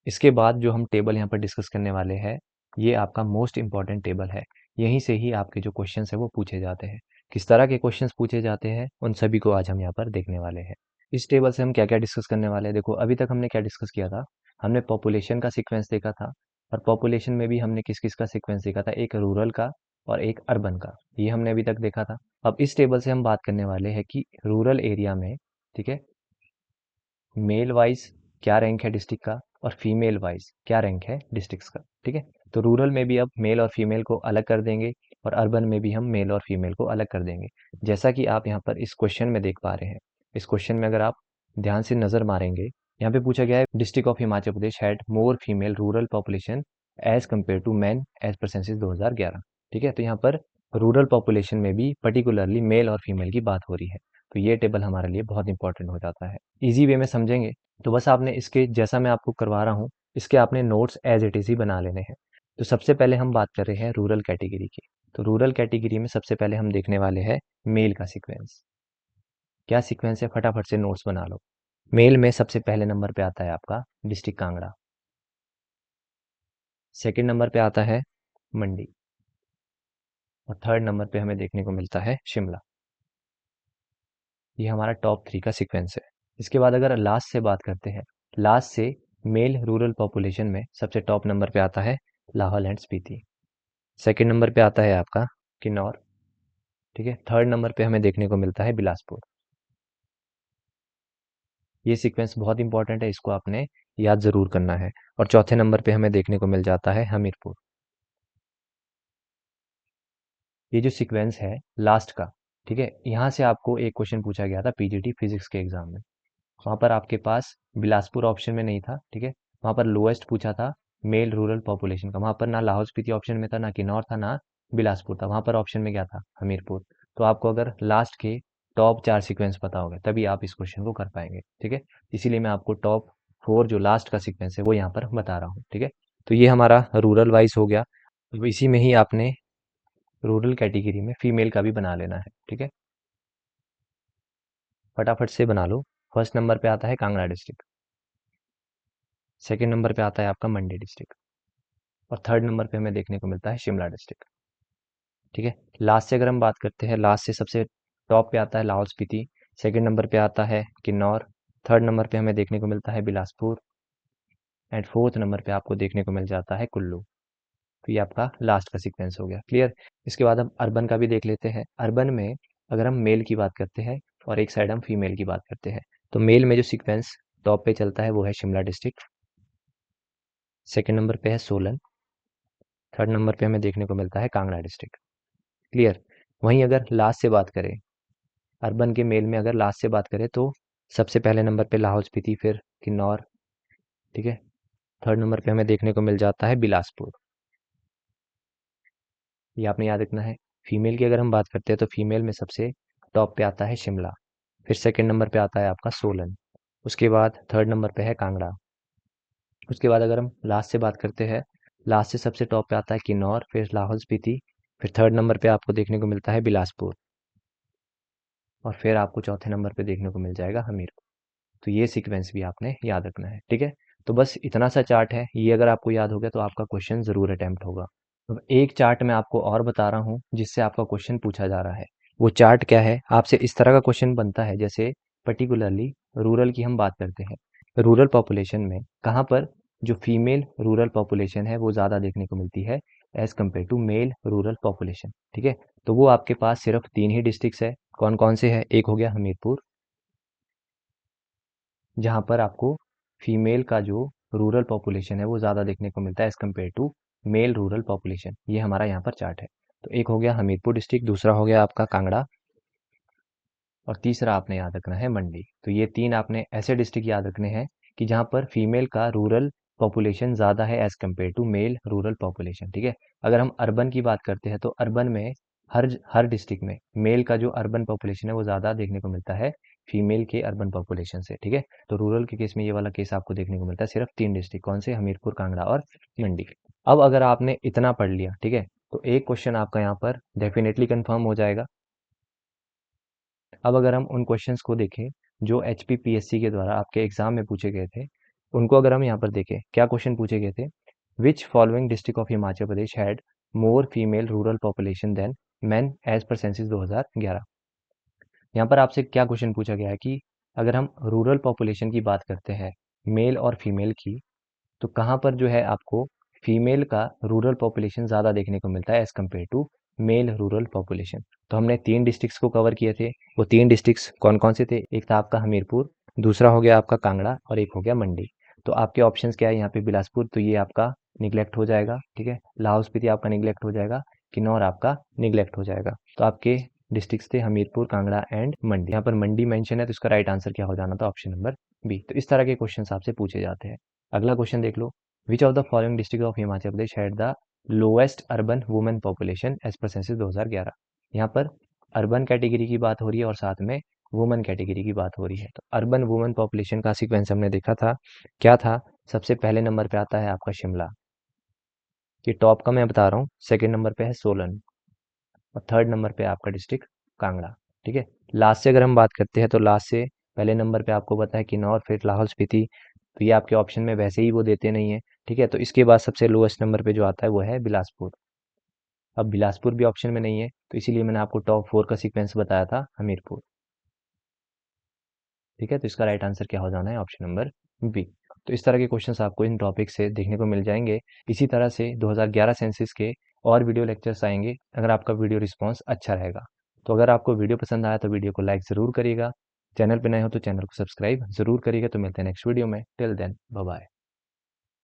इसके बाद जो हम टेबल यहाँ पर डिस्कस करने वाले हैं, ये आपका मोस्ट इंपॉर्टेंट टेबल है। यहीं से ही आपके जो क्वेश्चंस है वो पूछे जाते हैं। किस तरह के क्वेश्चंस पूछे जाते हैं उन सभी को आज हम यहाँ पर देखने वाले हैं। इस टेबल से हम क्या क्या डिस्कस करने वाले हैं, देखो अभी तक हमने क्या डिस्कस किया था। हमने पॉपुलेशन का सीक्वेंस देखा था, और पॉपुलेशन में भी हमने किस किस का सीक्वेंस देखा था, एक रूरल का और एक अर्बन का, ये हमने अभी तक देखा था। अब इस टेबल से हम बात करने वाले हैं कि रूरल एरिया में, ठीक है, मेल वाइज क्या रैंक है डिस्ट्रिक्ट का, और फीमेल वाइज क्या रैंक है डिस्ट्रिक्ट्स का, ठीक है। तो रूरल में भी अब मेल और फीमेल को अलग कर देंगे, और अर्बन में भी हम मेल और फीमेल को अलग कर देंगे। जैसा कि आप यहाँ पर इस क्वेश्चन में देख पा रहे हैं, इस क्वेश्चन में अगर आप ध्यान से नजर मारेंगे, यहाँ पे पूछा गया है district of Himachal Pradesh had more female rural population as compare to man as per census 2011, ठीक है। तो यहाँ पर रूरल पॉपुलेशन में भी पर्टिकुलरली मेल और फीमेल की बात हो रही है। तो ये टेबल हमारे लिए बहुत इंपॉर्टेंट हो जाता है। इजी वे में समझेंगे तो बस आपने इसके, जैसा मैं आपको करवा रहा हूँ, इसके आपने नोट्स एज इट इज ही बना लेने हैं। तो सबसे पहले हम बात कर रहे हैं रूरल कैटेगरी की। तो रूरल कैटेगरी में सबसे पहले हम देखने वाले हैं मेल का सीक्वेंस। क्या सीक्वेंस है, फटाफट से नोट्स बना लो। मेल में सबसे पहले नंबर पे आता है आपका डिस्ट्रिक्ट कांगड़ा, सेकंड नंबर पे आता है मंडी, और थर्ड नंबर पे हमें देखने को मिलता है शिमला। ये हमारा टॉप 3 का सीक्वेंस है। इसके बाद अगर लास्ट से बात करते हैं, लास्ट से मेल रूरल पॉपुलेशन में सबसे टॉप नंबर पे आता है Lahaul and Spiti, second number पे आता है आपका किन्नौर, ठीक है, थर्ड नंबर पे हमें देखने को मिलता है बिलासपुर। ये सीक्वेंस बहुत इंपॉर्टेंट है, इसको आपने याद जरूर करना है। और चौथे नंबर पे हमें देखने को मिल जाता है हमीरपुर। ये जो सीक्वेंस है लास्ट का, ठीक है, यहाँ से आपको एक क्वेश्चन पूछा गया था पीजीटी फिजिक्स के एग्जाम में। वहाँ पर आपके पास बिलासपुर ऑप्शन में नहीं था, ठीक है। वहाँ पर लोएस्ट पूछा था मेल रूरल पॉपुलेशन का, वहाँ पर ना लाहौल स्पीति ऑप्शन में था, ना किन्नौर था, ना बिलासपुर था। वहाँ पर ऑप्शन में क्या था, हमीरपुर। तो आपको अगर लास्ट के टॉप 4 सीक्वेंस पता होगा तभी आप इस क्वेश्चन को कर पाएंगे, ठीक है। इसीलिए मैं आपको टॉप 4 जो लास्ट का सीक्वेंस है वो यहाँ पर बता रहा हूँ, ठीक है। तो ये हमारा रूरल वाइज हो गया। अब इसी में ही आपने रूरल कैटेगरी में फीमेल का भी बना लेना है, ठीक है। फटाफट से बना लो। फर्स्ट नंबर पे आता है कांगड़ा डिस्ट्रिक्ट, सेकंड नंबर पे आता है आपका मंडी डिस्ट्रिक्ट, और थर्ड नंबर पे हमें देखने को मिलता है शिमला डिस्ट्रिक्ट, ठीक है। लास्ट से अगर हम बात करते हैं, लास्ट से सबसे टॉप पे आता है लाहौल स्पीति, सेकंड नंबर पे आता है किन्नौर, थर्ड नंबर पे हमें देखने को मिलता है बिलासपुर, एंड फोर्थ नंबर पे आपको देखने को मिल जाता है कुल्लू। तो ये आपका लास्ट का सीक्वेंस हो गया, क्लियर। इसके बाद हम अर्बन का भी देख लेते हैं। अर्बन में अगर हम मेल की बात करते हैं और एक साइड हम फीमेल की बात करते हैं, तो मेल में जो सीक्वेंस टॉप पे चलता है वो है शिमला डिस्ट्रिक्ट, सेकंड नंबर पे है सोलन, थर्ड नंबर पे हमें देखने को मिलता है कांगड़ा डिस्ट्रिक्ट, क्लियर। वहीं अगर लास्ट से बात करें, अर्बन के मेल में अगर लास्ट से बात करें तो सबसे पहले नंबर पे लाहौल स्पीति, फिर किन्नौर, ठीक है, थर्ड नंबर पे हमें देखने को मिल जाता है बिलासपुर। ये आपने याद रखना है। फीमेल की अगर हम बात करते हैं तो फीमेल में सबसे टॉप पे आता है शिमला, फिर सेकंड नंबर पे आता है आपका सोलन, उसके बाद थर्ड नंबर पे है कांगड़ा। उसके बाद अगर हम लास्ट से बात करते हैं, लास्ट से सबसे टॉप पे आता है किन्नौर, फिर लाहौल स्पीति, फिर थर्ड नंबर पे आपको देखने को मिलता है बिलासपुर, और फिर आपको चौथे नंबर पे देखने को मिल जाएगा हमीरपुर। तो ये सीक्वेंस भी आपने याद रखना है, ठीक है। तो बस इतना सा चार्ट है, ये अगर आपको याद हो गया तो आपका क्वेश्चन जरूर अटेम्प्ट होगा। अब एक चार्ट मैं आपको और बता रहा हूँ जिससे आपका क्वेश्चन पूछा जा रहा है। वो चार्ट क्या है, आपसे इस तरह का क्वेश्चन बनता है, जैसे पर्टिकुलरली रूरल की हम बात करते हैं, रूरल पॉपुलेशन में कहाँ पर जो फीमेल रूरल पॉपुलेशन है वो ज़्यादा देखने को मिलती है as compare to male rural population, ठीक है। तो वो आपके पास सिर्फ 3 ही डिस्ट्रिक्ट्स है। कौन कौन से हैं, एक हो गया हमीरपुर, जहाँ पर आपको फीमेल का जो रूरल पॉपुलेशन है वो ज़्यादा देखने को मिलता है as compare to male rural population. ये हमारा यहाँ पर चार्ट है। तो एक हो गया हमीरपुर डिस्ट्रिक्ट, दूसरा हो गया आपका कांगड़ा, और तीसरा आपने याद रखना है मंडी। तो ये 3 आपने ऐसे डिस्ट्रिक्ट याद रखने हैं कि जहाँ पर फीमेल का रूरल पॉपुलेशन ज़्यादा है as compare to male rural population, ठीक है। अगर हम अर्बन की बात करते हैं तो अर्बन में हर डिस्ट्रिक्ट में मेल का जो अर्बन पॉपुलेशन है वो ज़्यादा देखने को मिलता है फीमेल के अर्बन पॉपुलेशन से, ठीक है। तो रूरल के केस में ये वाला केस आपको देखने को मिलता है सिर्फ 3 डिस्ट्रिक्ट, कौन से, हमीरपुर, कांगड़ा और मंडी। अब अगर आपने इतना पढ़ लिया, ठीक है, तो एक क्वेश्चन आपका यहाँ पर डेफिनेटली कंफर्म हो जाएगा। अब अगर हम उन क्वेश्चंस को देखें जो एचपीपीएससी के द्वारा आपके एग्जाम में पूछे गए थे, उनको अगर हम यहाँ पर देखें, क्या क्वेश्चन पूछे गए थे, which following district of Himachal Pradesh had more female rural population than man as per census 2011। यहाँ पर आपसे क्या क्वेश्चन पूछा गया है कि अगर हम रूरल पॉपुलेशन की बात करते हैं, मेल और फीमेल की, तो कहाँ पर जो है आपको फीमेल का रूरल पॉपुलेशन ज़्यादा देखने को मिलता है as compare to male rural population. तो हमने 3 डिस्ट्रिक्ट्स को कवर किए थे। वो 3 डिस्ट्रिक्ट्स कौन-कौन से थे? एक था आपका हमीरपुर, दूसरा हो गया आपका कांगड़ा और एक हो गया मंडी। तो आपके ऑप्शंस क्या है यहाँ पे? बिलासपुर, तो ये आपका निग्लेक्ट हो जाएगा, ठीक है? लाहौल स्पीति आपका निग्लेक्ट हो जाएगा, किन्नौर आपका निग्लेक्ट हो जाएगा। तो आपके डिस्ट्रिक्ट्स थे हमीरपुर, कांगड़ा एंड मंडी। यहाँ पर मंडी मेंशन है, तो इसका राइट आंसर क्या हो जाना था? Option number B. तो इस तरह के क्वेश्चंस आपसे पूछे जाते हैं। अगला क्वेश्चन देख लो, which of the following district of Himachal Pradesh had the lowest urban women population as per census 2011। यहाँ पर अर्बन कैटेगरी की बात हो रही है और साथ में वुमेन कैटेगरी की बात हो रही है। तो अर्बन वुमेन पॉपुलेशन का सीक्वेंस हमने देखा था, क्या था? सबसे पहले नंबर पे आता है आपका शिमला, ये टॉप का मैं बता रहा हूँ। सेकंड नंबर पे है सोलन और थर्ड नंबर पे आपका डिस्ट्रिक्ट कांगड़ा, ठीक है? लास्ट से अगर हम बात करते हैं तो लास्ट से पहले नंबर पे आपको पता है किन्नौर, फिर लाहौल स्पीति। तो ये आपके ऑप्शन में वैसे ही वो देते नहीं है, ठीक है? तो इसके बाद सबसे लोएस्ट नंबर पे जो आता है वो है बिलासपुर। अब बिलासपुर भी ऑप्शन में नहीं है, तो इसीलिए मैंने आपको टॉप 4 का सीक्वेंस बताया था हमीरपुर, ठीक है? तो इसका राइट आंसर क्या हो जाना है? Option number B. तो इस तरह के क्वेश्चंस आपको इन टॉपिक से देखने को मिल जाएंगे। इसी तरह से 2011 सेंसस के और वीडियो लेक्चर्स आएंगे अगर आपका वीडियो रिस्पॉन्स अच्छा रहेगा। तो अगर आपको वीडियो पसंद आया तो वीडियो को लाइक ज़रूर करिएगा। चैनल पे नए हो तो चैनल को सब्सक्राइब ज़रूर करिएगा। तो मिलते हैं नेक्स्ट वीडियो में। Till then bye bye.